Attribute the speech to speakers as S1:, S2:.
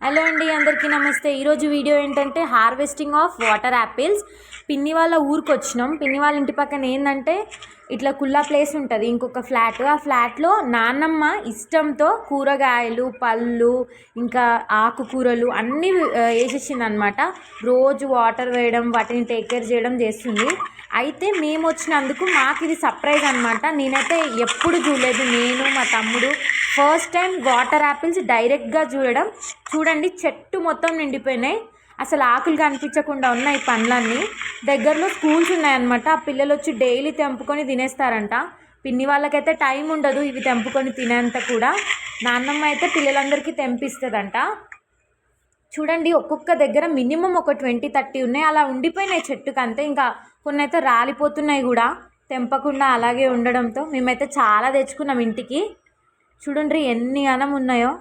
S1: Hello అండి, అందరికీ నమస్తే. ఈరోజు వీడియో ఏంటంటే హార్వెస్టింగ్ ఆఫ్ వాటర్ యాపిల్స్. పిన్ని వాళ్ళ ఊరికి వచ్చినాం. పిన్ని వాళ్ళ ఇంటి పక్కన ఏంటంటే ఇట్లా కుల్లా ప్లేస్ ఉంటుంది, ఇంకొక ఫ్లాట్. ఆ ఫ్లాట్లో నాన్నమ్మ ఇష్టంతో కూరగాయలు, పళ్ళు, ఇంకా ఆకుకూరలు అన్నీ వేసేసింది అనమాట. రోజు వాటర్ వేయడం, వాటిని టేక్ కేర్ చేయడం చేస్తుంది. అయితే మేము వచ్చినందుకు మాకు ఇది సర్ప్రైజ్ అనమాట. నేనైతే ఎప్పుడు చూడలేదు. నేను మా తమ్ముడు ఫస్ట్ టైం వాటర్ యాపిల్స్ డైరెక్ట్గా చూడడం. చూడండి, చెట్టు మొత్తం నిండిపోయినాయి. అసలు ఆకులు కనిపించకుండా ఉన్నాయి పండ్లన్నీ. దగ్గరలో స్కూల్స్ ఉన్నాయన్నమాట. ఆ పిల్లలు వచ్చి డైలీ తెంపుకొని తినేస్తారంట. పిన్ని వాళ్ళకైతే టైం ఉండదు ఇవి తెంపుకొని తినేంత కూడా. నాన్నమ్మ అయితే పిల్లలందరికీ తెంపిస్తుందంట. చూడండి, ఒక్కొక్క దగ్గర మినిమం ఒక 20-30 ఉన్నాయి. అలా ఉండిపోయినాయి చెట్టుకు అంతే. ఇంకా కొన్ని అయితే రాలిపోతున్నాయి కూడా తెంపకుండా అలాగే ఉండడంతో. మేమైతే చాలా తెచ్చుకున్నాం ఇంటికి. చూడండి ఎన్ని అనం ఉన్నాయో.